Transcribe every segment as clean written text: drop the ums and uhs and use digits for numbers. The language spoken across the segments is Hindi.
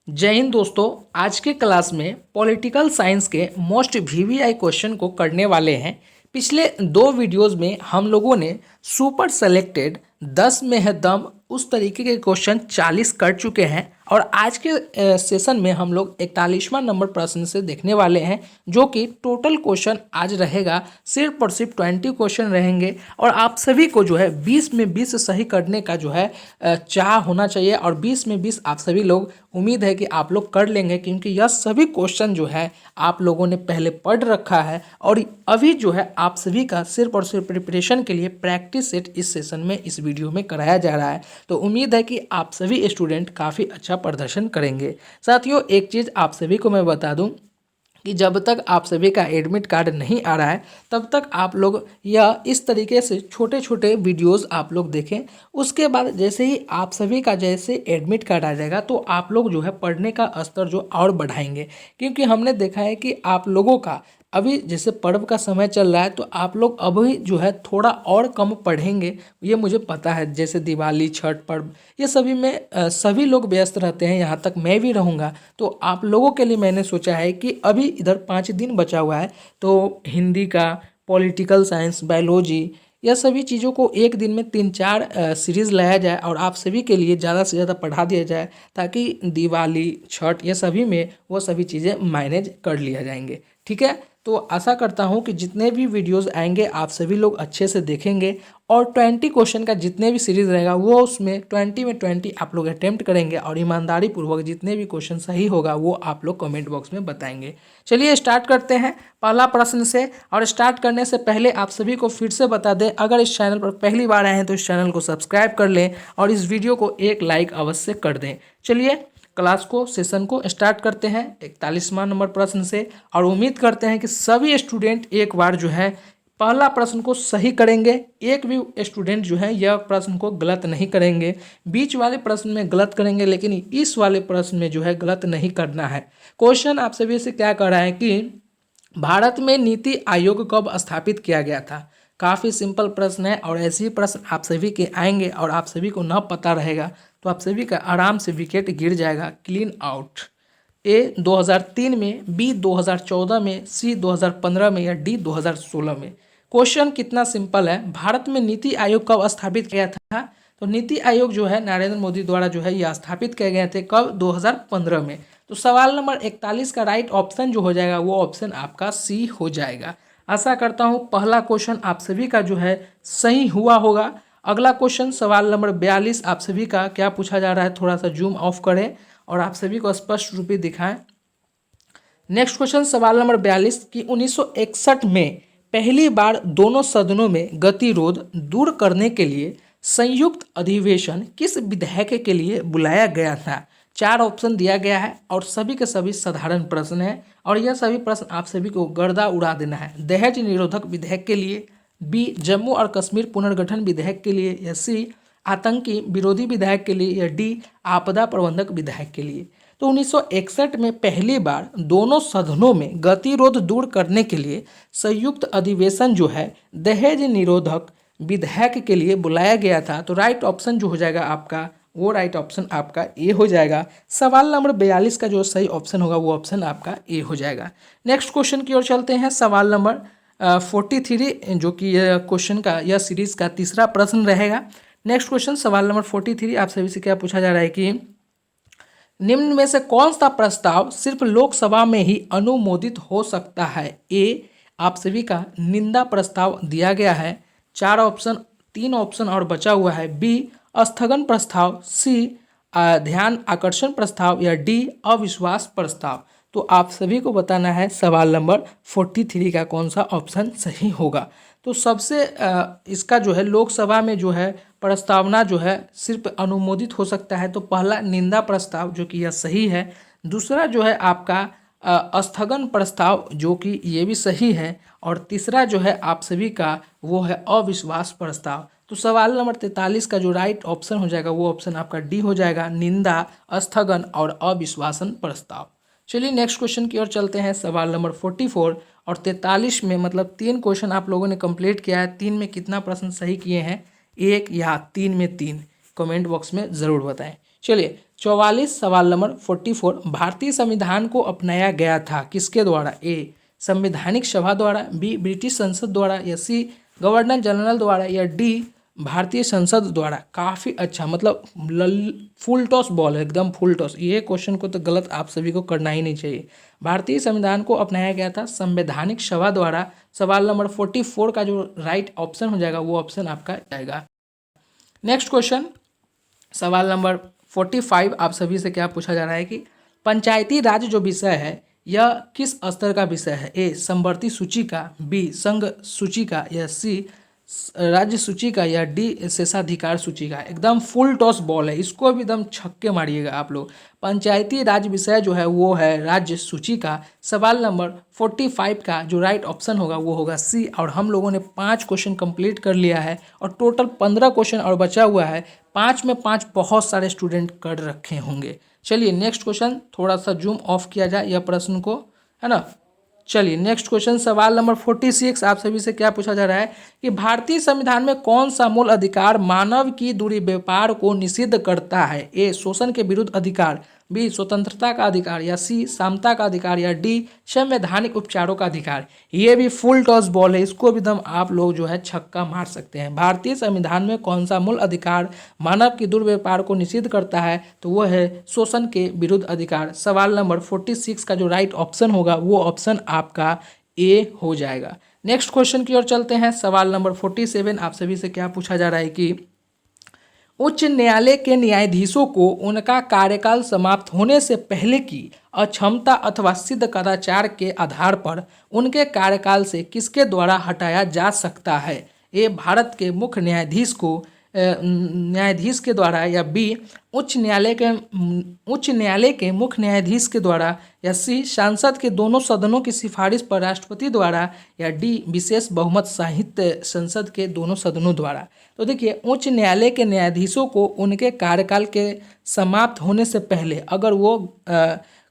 जय हिंद दोस्तों। आज के क्लास में पॉलिटिकल साइंस के मोस्ट वीवीआई क्वेश्चन को करने वाले हैं। पिछले दो वीडियोस में हम लोगों ने सुपर सेलेक्टेड 10 में है दम उस तरीके के क्वेश्चन 40 कर चुके हैं और आज के सेशन में हम लोग 41वां नंबर प्रश्न से देखने वाले हैं, जो कि टोटल क्वेश्चन आज रहेगा सिर्फ और सिर्फ 20 क्वेश्चन रहेंगे और आप सभी को जो है 20 में 20 सही करने का जो है चाह होना चाहिए और 20 में 20 आप सभी लोग उम्मीद है कि आप लोग कर लेंगे, क्योंकि यह सभी क्वेश्चन जो है आप लोगों ने पहले पढ़ रखा है और अभी जो है आप सभी का सिर्फ और सिर्फ प्रिपरेशन के लिए प्रैक्टिस सेट इस सेशन में इस वीडियो में कराया जा रहा है। तो उम्मीद है कि आप सभी स्टूडेंट काफ़ी अच्छा प्रदर्शन करेंगे। साथियों, एक चीज़ आप सभी को मैं बता दूं कि जब तक आप सभी का एडमिट कार्ड नहीं आ रहा है तब तक आप लोग यह इस तरीके से छोटे छोटे वीडियोस आप लोग देखें। उसके बाद जैसे ही आप सभी का जैसे एडमिट कार्ड आ जाएगा तो आप लोग जो है पढ़ने का स्तर जो और बढ़ाएंगे, क्योंकि हमने देखा है कि आप लोगों का अभी जैसे पर्व का समय चल रहा है तो आप लोग अभी जो है थोड़ा और कम पढ़ेंगे, ये मुझे पता है। जैसे दिवाली, छठ पर्व, ये सभी में सभी लोग व्यस्त रहते हैं, यहाँ तक मैं भी रहूँगा। तो आप लोगों के लिए मैंने सोचा है कि अभी इधर 5 दिन बचा हुआ है तो हिंदी का, पॉलिटिकल साइंस, बायोलॉजी, यह सभी चीज़ों को एक दिन में 3-4 सीरीज़ लाया जाए और आप सभी के लिए ज़्यादा से ज़्यादा पढ़ा दिया जाए, ताकि दिवाली, छठ, ये सभी में वो सभी चीज़ें मैनेज कर लिया जाएंगे। ठीक है, तो आशा करता हूँ कि जितने भी वीडियोस आएंगे आप सभी लोग अच्छे से देखेंगे और 20 क्वेश्चन का जितने भी सीरीज़ रहेगा वो उसमें 20 में 20 आप लोग अटेम्प्ट करेंगे और ईमानदारी पूर्वक जितने भी क्वेश्चन सही होगा वो आप लोग कमेंट बॉक्स में बताएंगे। चलिए स्टार्ट करते हैं पहला प्रश्न से। और स्टार्ट करने से पहले आप सभी को फिर से बता दें, अगर इस चैनल पर पहली बार आए हैं तो इस चैनल को सब्सक्राइब कर लें और इस वीडियो को एक लाइक अवश्य कर दें। चलिए क्लास को, सेशन को स्टार्ट करते हैं 41वां नंबर प्रश्न से और उम्मीद करते हैं कि सभी स्टूडेंट एक बार जो है पहला प्रश्न को सही करेंगे। एक भी स्टूडेंट जो है यह प्रश्न को गलत नहीं करेंगे। बीच वाले प्रश्न में गलत करेंगे लेकिन इस वाले प्रश्न में जो है गलत नहीं करना है। क्वेश्चन आप सभी से क्या कर रहा है कि भारत में नीति आयोग कब स्थापित किया गया था। काफ़ी सिंपल प्रश्न है और ऐसे ही प्रश्न आप सभी के आएंगे और आप सभी को ना पता रहेगा तो आप सभी का आराम से विकेट गिर जाएगा, क्लीन आउट। ए 2003 में, बी 2014 में, सी 2015 में या डी 2016 में। क्वेश्चन कितना सिंपल है, भारत में नीति आयोग कब स्थापित किया था। तो नीति आयोग जो है नरेंद्र मोदी द्वारा जो है यह स्थापित किए गए थे कब, 2015 में। तो सवाल नंबर 41 का राइट ऑप्शन जो हो जाएगा वो ऑप्शन आपका सी हो जाएगा। आशा करता हूँ पहला क्वेश्चन आप सभी का जो है सही हुआ होगा। अगला क्वेश्चन सवाल नंबर 42 आप सभी का क्या पूछा जा रहा है, थोड़ा सा जूम ऑफ करें और आप सभी को स्पष्ट रूप से दिखाएं। नेक्स्ट क्वेश्चन सवाल नंबर 42 कि 1961 में पहली बार दोनों सदनों में गतिरोध दूर करने के लिए संयुक्त अधिवेशन किस विधेयक के लिए बुलाया गया था। 4 ऑप्शन दिया गया है और सभी के सभी साधारण प्रश्न है और यह सभी प्रश्न आप सभी को गर्दा उड़ा देना है। दहेज निरोधक विधेयक के लिए, बी जम्मू और कश्मीर पुनर्गठन विधेयक के लिए, या सी आतंकी विरोधी विधेयक के लिए, या डी आपदा प्रबंधक विधेयक के लिए। तो 1961 में पहली बार दोनों सदनों में गतिरोध दूर करने के लिए संयुक्त अधिवेशन जो है दहेज निरोधक विधेयक के लिए बुलाया गया था। तो राइट ऑप्शन जो हो जाएगा आपका वो राइट ऑप्शन आपका ए हो जाएगा। सवाल नंबर 42 का जो सही ऑप्शन होगा वो ऑप्शन आपका ए हो जाएगा। नेक्स्ट क्वेश्चन की ओर चलते हैं। सवाल नंबर 43 जो कि क्वेश्चन का यह सीरीज का तीसरा प्रश्न रहेगा। नेक्स्ट क्वेश्चन सवाल नंबर 43 आप सभी से क्या पूछा जा रहा है कि निम्न में से कौन सा प्रस्ताव सिर्फ लोकसभा में ही अनुमोदित हो सकता है। ए आप सभी का निंदा प्रस्ताव दिया गया है, 4 ऑप्शन, 3 ऑप्शन और बचा हुआ है। बी स्थगन प्रस्ताव, सी ध्यान आकर्षण प्रस्ताव, या डी अविश्वास प्रस्ताव। तो आप सभी को बताना है सवाल नंबर 43 का कौन सा ऑप्शन सही होगा। तो सबसे इसका जो है लोकसभा में जो है प्रस्तावना जो है सिर्फ अनुमोदित हो सकता है, तो पहला निंदा प्रस्ताव जो कि यह सही है। दूसरा जो है आपका स्थगन प्रस्ताव जो कि ये भी सही है और तीसरा जो है आप सभी का वो है अविश्वास प्रस्ताव। तो सवाल नंबर 43 का जो राइट ऑप्शन हो जाएगा वो ऑप्शन आपका डी हो जाएगा, निंदा, स्थगन और अविश्वासन प्रस्ताव। चलिए नेक्स्ट क्वेश्चन की ओर चलते हैं। सवाल नंबर 44 और 43 में मतलब 3 क्वेश्चन आप लोगों ने कंप्लीट किया है। 3 में कितना प्रश्न सही किए हैं, 1 या 3 में 3, कमेंट बॉक्स में ज़रूर बताएं। चलिए 44 सवाल नंबर 44, भारतीय संविधान को अपनाया गया था किसके द्वारा? ए संवैधानिक सभा द्वारा, बी ब्रिटिश संसद द्वारा, या सी गवर्नर जनरल द्वारा, या डी भारतीय संसद द्वारा। काफ़ी अच्छा, मतलब फुल टॉस बॉल है, एकदम फुल टॉस। ये क्वेश्चन को तो गलत आप सभी को करना ही नहीं चाहिए। भारतीय संविधान को अपनाया गया था संवैधानिक सभा द्वारा। सवाल नंबर 44 का जो राइट ऑप्शन हो जाएगा वो ऑप्शन आपका जाएगा। नेक्स्ट क्वेश्चन, सवाल नंबर 45 आप सभी से क्या पूछा जा रहा है कि पंचायती राज जो विषय है यह किस स्तर का विषय है? ए समवर्ती सूची का, बी संघ सूची का, या सी राज्य सूची का, या डी शेषाधिकार सूची का। एकदम फुल टॉस बॉल है, इसको भी एकदम छक्के मारिएगा आप लोग। पंचायती राज विषय जो है वो है राज्य सूची का। सवाल नंबर 45 का जो राइट ऑप्शन होगा वो होगा सी। और हम लोगों ने 5 क्वेश्चन कंप्लीट कर लिया है और टोटल 15 क्वेश्चन और बचा हुआ है। 5 में 5 बहुत सारे स्टूडेंट कर रखे होंगे। चलिए नेक्स्ट क्वेश्चन, थोड़ा सा जूम ऑफ किया जाए यह प्रश्न को, है ना। चलिए नेक्स्ट क्वेश्चन, सवाल नंबर 46 आप सभी से क्या पूछा जा रहा है कि भारतीय संविधान में कौन सा मूल अधिकार मानव की दुर्व्यवहार को निषिद्ध करता है? ए शोषण के विरुद्ध अधिकार, बी स्वतंत्रता का अधिकार, या सी समता का अधिकार, या डी संवैधानिक उपचारों का अधिकार। ये भी फुल टॉस बॉल है, इसको भी दम आप लोग जो है छक्का मार सकते हैं। भारतीय संविधान में कौन सा मूल अधिकार मानव की दुर्व्यवहार को निषिद्ध करता है? तो वो है शोषण के विरुद्ध अधिकार। सवाल नंबर 46 का जो राइट ऑप्शन होगा वो ऑप्शन आपका ए हो जाएगा। नेक्स्ट क्वेश्चन की ओर चलते हैं। सवाल नंबर 47 आप सभी से क्या पूछा जा रहा है कि उच्च न्यायालय के न्यायाधीशों को उनका कार्यकाल समाप्त होने से पहले की अक्षमता अथवा सिद्ध कदाचार के आधार पर उनके कार्यकाल से किसके द्वारा हटाया जा सकता है? ए भारत के मुख्य न्यायाधीश को न्यायाधीश के द्वारा, या बी उच्च न्यायालय के मुख्य न्यायाधीश के द्वारा, या सी सांसद के दोनों सदनों की सिफारिश पर राष्ट्रपति द्वारा, या डी विशेष बहुमत साहित्य संसद के दोनों सदनों द्वारा। तो देखिए, उच्च न्यायालय के न्यायाधीशों को उनके कार्यकाल के समाप्त होने से पहले अगर वो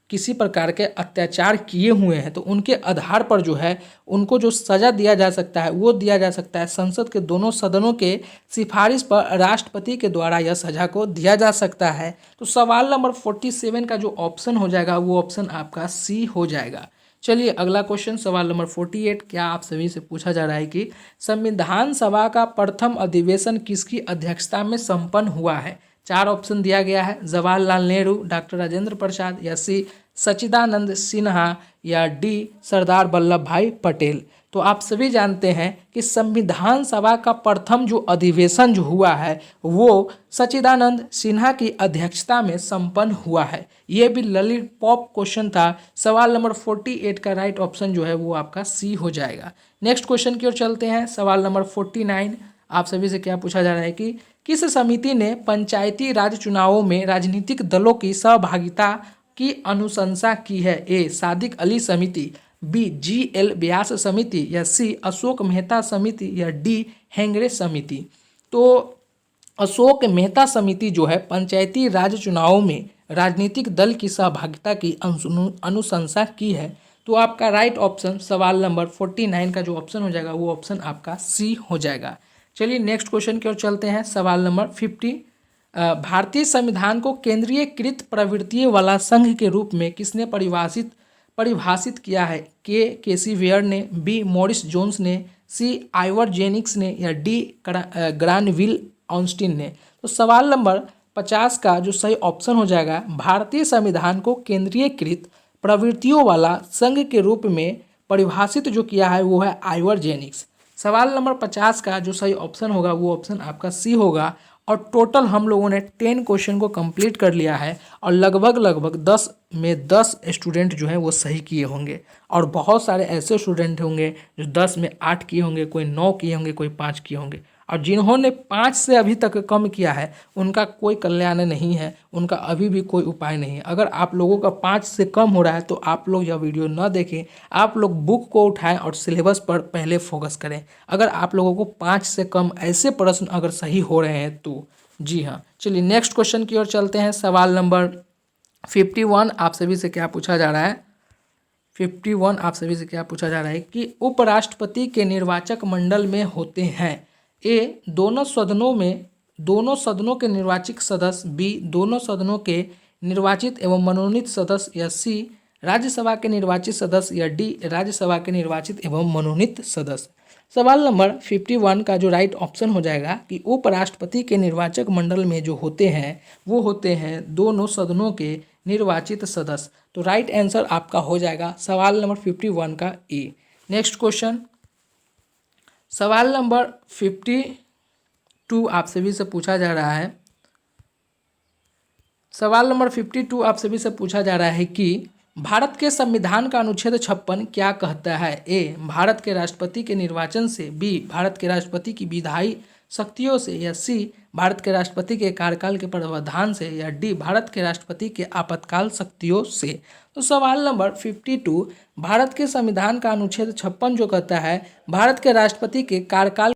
किसी प्रकार के अत्याचार किए हुए हैं तो उनके आधार पर जो है उनको जो सज़ा दिया जा सकता है वो दिया जा सकता है संसद के दोनों सदनों के सिफारिश पर राष्ट्रपति के द्वारा यह सज़ा को दिया जा सकता है। तो सवाल नंबर 47 का जो ऑप्शन हो जाएगा वो ऑप्शन आपका सी हो जाएगा। चलिए अगला क्वेश्चन, सवाल नंबर 48 क्या आप सभी से पूछा जा रहा है कि संविधान सभा का प्रथम अधिवेशन किसकी अध्यक्षता में संपन्न हुआ है? 4 ऑप्शन दिया गया है, जवाहरलाल नेहरू, डॉक्टर राजेंद्र प्रसाद, या सी सच्चिदानंद सिन्हा, या डी सरदार वल्लभ भाई पटेल। तो आप सभी जानते हैं कि संविधान सभा का प्रथम जो अधिवेशन जो हुआ है वो सच्चिदानंद सिन्हा की अध्यक्षता में संपन्न हुआ है। ये भी लॉलीपॉप क्वेश्चन था। सवाल नंबर 48 का राइट ऑप्शन जो है वो आपका सी हो जाएगा। नेक्स्ट क्वेश्चन की ओर चलते हैं। सवाल नंबर 49 आप सभी से क्या पूछा जा रहा है कि किस समिति ने पंचायती राज चुनावों में राजनीतिक दलों की सहभागिता की अनुशंसा की है? ए सादिक अली समिति, बी GL व्यास समिति, या सी अशोक मेहता समिति, या डी हेंगड़े समिति। तो अशोक मेहता समिति जो है पंचायती राज चुनावों में राजनीतिक दल की सहभागिता की अनुशंसा की है। तो आपका राइट ऑप्शन सवाल नंबर 49 का जो ऑप्शन हो जाएगा वो ऑप्शन आपका सी हो जाएगा। चलिए नेक्स्ट क्वेश्चन की ओर चलते हैं। सवाल नंबर 50, भारतीय संविधान को केंद्रीयकृत प्रवृत्तियों वाला संघ के रूप में किसने परिभाषित किया है? केसी वेयर ने, बी मॉरिस जोन्स ने, सी आइवर जेनिक्स ने, या डी ग्रानविल ऑस्टिन ने। तो सवाल नंबर 50 का जो सही ऑप्शन हो जाएगा, भारतीय संविधान को केंद्रीयकृत प्रवृत्तियों वाला संघ के रूप में परिभाषित जो किया है वो है आइवर जेनिक्स। सवाल नंबर 50 का जो सही ऑप्शन होगा वो ऑप्शन आपका सी होगा। और टोटल हम लोगों ने 10 क्वेश्चन को कंप्लीट कर लिया है और लगभग 10 में 10 स्टूडेंट जो हैं वो सही किए होंगे। और बहुत सारे ऐसे स्टूडेंट होंगे जो 10 में 8 किए होंगे, कोई 9 किए होंगे, कोई 5 किए होंगे। और जिन्होंने 5 से अभी तक कम किया है उनका कोई कल्याण नहीं है, उनका अभी भी कोई उपाय नहीं है। अगर आप लोगों का 5 से कम हो रहा है तो आप लोग यह वीडियो न देखें, आप लोग बुक को उठाएं और सिलेबस पर पहले फोकस करें। अगर आप लोगों को 5 से कम ऐसे प्रश्न अगर सही हो रहे हैं तो जी हाँ। चलिए नेक्स्ट क्वेश्चन की ओर चलते हैं। सवाल नंबर 51 आप सभी से क्या पूछा जा रहा है? 51 आप सभी से क्या पूछा जा रहा है कि उपराष्ट्रपति के निर्वाचक मंडल में होते हैं? ए दोनों सदनों के निर्वाचित सदस्य, बी दोनों सदनों के निर्वाचित एवं मनोनीत सदस्य, या सी राज्यसभा के निर्वाचित सदस्य, या डी राज्यसभा के निर्वाचित एवं मनोनीत सदस्य। सवाल नंबर 51 का जो राइट ऑप्शन हो जाएगा कि उपराष्ट्रपति के निर्वाचक मंडल में जो होते हैं वो होते हैं दोनों सदनों के निर्वाचित सदस्य। तो राइट आंसर आपका हो जाएगा सवाल नंबर 51 का ए। नेक्स्ट क्वेश्चन, सवाल नंबर 52 आप सभी से पूछा जा रहा है। सवाल नंबर 52 आप सभी से पूछा जा रहा है कि भारत के संविधान का अनुच्छेद 56 क्या कहता है? ए भारत के राष्ट्रपति के निर्वाचन से, बी भारत के राष्ट्रपति की विधायी शक्तियों से, या सी भारत के राष्ट्रपति के कार्यकाल के प्रावधान से, या डी भारत के राष्ट्रपति के आपातकाल शक्तियों से। तो सवाल नंबर 52 भारत के संविधान का अनुच्छेद 56 जो कहता है भारत के राष्ट्रपति के कार्यकाल।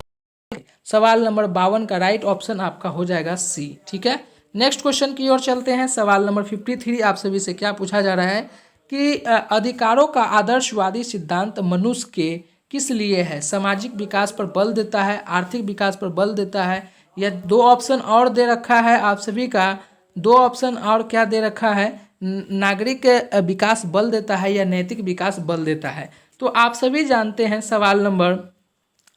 सवाल नंबर 52 का राइट ऑप्शन आपका हो जाएगा सी। ठीक है, नेक्स्ट क्वेश्चन की ओर चलते हैं। सवाल नंबर 53 आप सभी से क्या पूछा जा रहा है कि अधिकारों का आदर्शवादी सिद्धांत मनुष्य के किस लिए है? सामाजिक विकास पर बल देता है, आर्थिक विकास पर बल देता है, या दो ऑप्शन और दे रखा है आप सभी का, दो ऑप्शन और क्या दे रखा है, नागरिक विकास बल देता है या नैतिक विकास बल देता है। तो आप सभी जानते हैं सवाल नंबर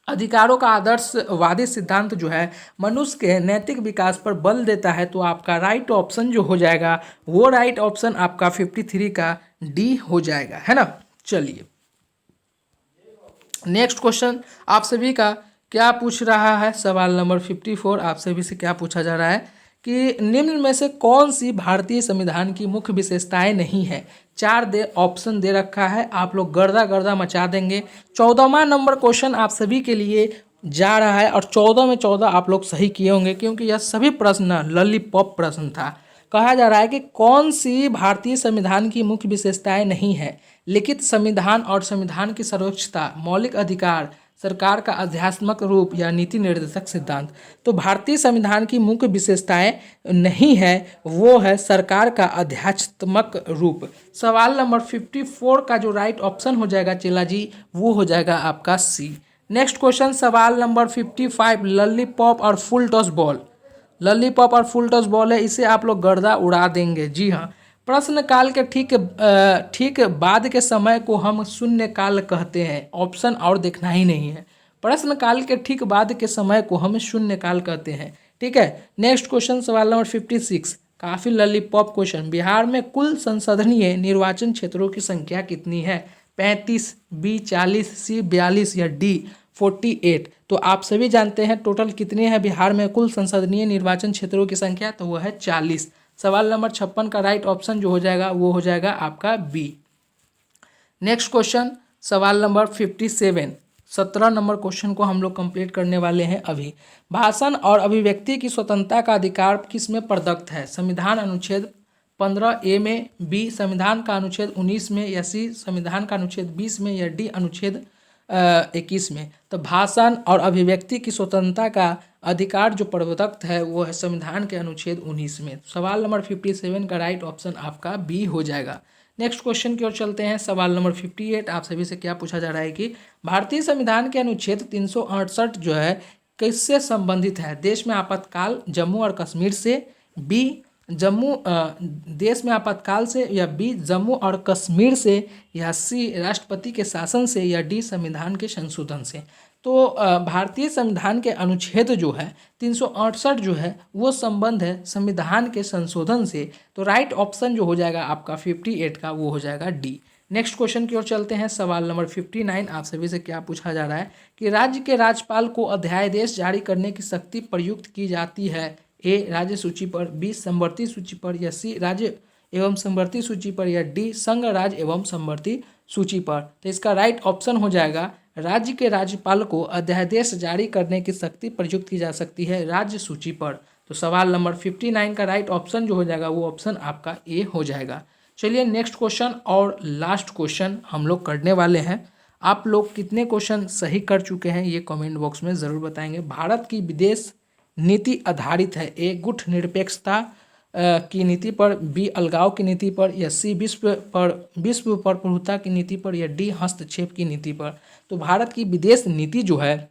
अधिकारों का आदर्शवादी सिद्धांत जो है मनुष्य के नैतिक विकास पर बल देता है। तो आपका राइट ऑप्शन जो हो जाएगा वो राइट ऑप्शन आपका 53 का डी हो जाएगा, है ना। चलिए नेक्स्ट क्वेश्चन आप सभी का क्या पूछ रहा है। सवाल नंबर 54 आप सभी से क्या पूछा जा रहा है कि निम्न में से कौन सी भारतीय संविधान की मुख्य विशेषताएं नहीं है? ऑप्शन दे रखा है, आप लोग गर्दा गर्दा मचा देंगे। 14वां नंबर क्वेश्चन आप सभी के लिए जा रहा है और 14 में 14 आप लोग सही किए होंगे क्योंकि यह सभी प्रश्न लॉलीपॉप प्रश्न था। कहा जा रहा है कि कौन सी भारतीय संविधान की मुख्य विशेषताएं नहीं है? लिखित संविधान और संविधान की सर्वोच्चता, मौलिक अधिकार, सरकार का अध्यात्मक रूप, या नीति निर्देशक सिद्धांत। तो भारतीय संविधान की मुख्य विशेषताएं नहीं है वो है सरकार का अध्यात्मक रूप। सवाल नंबर 54 का जो राइट ऑप्शन हो जाएगा चेला जी वो हो जाएगा आपका सी। नेक्स्ट क्वेश्चन सवाल नंबर 55 लॉलीपॉप और फुल टॉस बॉल। लॉलीपॉप और फुल टॉस बॉल है, इसे आप लोग गर्दा उड़ा देंगे। जी हाँ, प्रश्न काल के ठीक बाद के समय को हम शून्य काल कहते हैं। ऑप्शन और देखना ही नहीं है, प्रश्न काल के ठीक बाद के समय को हम शून्य काल कहते हैं। ठीक है, नेक्स्ट क्वेश्चन सवाल नंबर 56 काफ़ी लॉलीपॉप क्वेश्चन। बिहार में कुल संसदीय निर्वाचन क्षेत्रों की संख्या कितनी है? 35, बी 40, सी 42 या डी 48। तो आप सभी जानते हैं टोटल कितने हैं बिहार में कुल संसदीय निर्वाचन क्षेत्रों की संख्या, तो वह है 40। सवाल नंबर 56 का राइट ऑप्शन जो हो जाएगा वो हो जाएगा आपका बी। नेक्स्ट क्वेश्चन सवाल नंबर 57 17 नंबर क्वेश्चन को हम लोग कंप्लीट करने वाले हैं अभी। भाषण और अभिव्यक्ति की स्वतंत्रता का अधिकार किस में प्रदत्त है? संविधान अनुच्छेद 15A में, बी संविधान का अनुच्छेद 19 में, या सी संविधान का अनुच्छेद 20 में, या डी अनुच्छेद 21 में। तो भाषण और अभिव्यक्ति की स्वतंत्रता का अधिकार जो प्रदत्त है वो है संविधान के अनुच्छेद 19 में। सवाल नंबर 57 का राइट ऑप्शन आपका बी हो जाएगा। नेक्स्ट क्वेश्चन की ओर चलते हैं। सवाल नंबर 58 आप सभी से क्या पूछा जा रहा है कि भारतीय संविधान के अनुच्छेद 368 जो है किससे संबंधित है? देश में आपातकाल, जम्मू और कश्मीर से, बी देश में आपातकाल से, या बी जम्मू और कश्मीर से, या सी राष्ट्रपति के शासन से, या डी संविधान के संशोधन से। तो भारतीय संविधान के अनुच्छेद जो है 368 जो है वो संबंध है संविधान के संशोधन से। तो राइट ऑप्शन जो हो जाएगा आपका 58 का वो हो जाएगा डी। नेक्स्ट क्वेश्चन की ओर चलते हैं। सवाल नंबर 59 आप सभी से क्या पूछा जा रहा है कि राज्य के राज्यपाल को अध्यादेश जारी करने की शक्ति प्रयुक्त की जाती है? ए राज्य सूची पर, बी समवर्ती सूची पर, या सी राज्य एवं समवर्ती सूची पर, या डी संघ राज्य एवं समवर्ती सूची पर। तो इसका राइट ऑप्शन हो जाएगा राज्य के राज्यपाल को अध्यादेश जारी करने की शक्ति प्रयुक्त की जा सकती है राज्य सूची पर। तो सवाल नंबर 59 का राइट ऑप्शन जो हो जाएगा वो ऑप्शन आपका ए हो जाएगा। चलिए नेक्स्ट क्वेश्चन और लास्ट क्वेश्चन हम लोग करने वाले हैं। आप लोग कितने क्वेश्चन सही कर चुके हैं ये कमेंट बॉक्स में ज़रूर बताएंगे। भारत की विदेश नीति आधारित है? ए गुट निरपेक्षता की नीति पर, बी अलगाव की नीति पर, या सी विश्व पर प्रभुता की नीति पर, या डी हस्तक्षेप की नीति पर। तो भारत की विदेश नीति जो है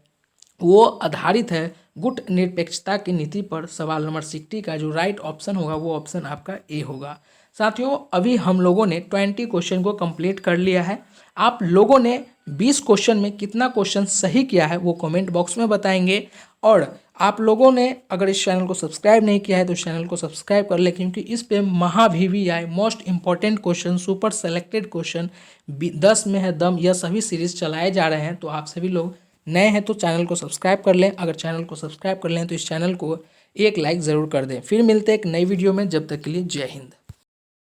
वो आधारित है गुट निरपेक्षता की नीति पर सवाल नंबर 60 का जो राइट ऑप्शन होगा वो ऑप्शन आपका ए होगा। साथियों, अभी हम लोगों ने 20 क्वेश्चन को कंप्लीट कर लिया है। आप लोगों ने 20 क्वेश्चन में कितना क्वेश्चन सही किया है वो कमेंट बॉक्स में बताएंगे। और आप लोगों ने अगर इस चैनल को सब्सक्राइब नहीं किया है तो चैनल को सब्सक्राइब कर ले, क्योंकि इस पे महा VVI most important question, super selected question, 10 में है दम, यह सभी सीरीज चलाए जा रहे हैं। तो आप सभी लोग नए हैं तो चैनल को सब्सक्राइब कर लें। अगर चैनल को सब्सक्राइब कर लें तो इस चैनल को एक लाइक ज़रूर कर दें। फिर मिलते हैं एक नई वीडियो में, जब तक के लिए जय हिंद।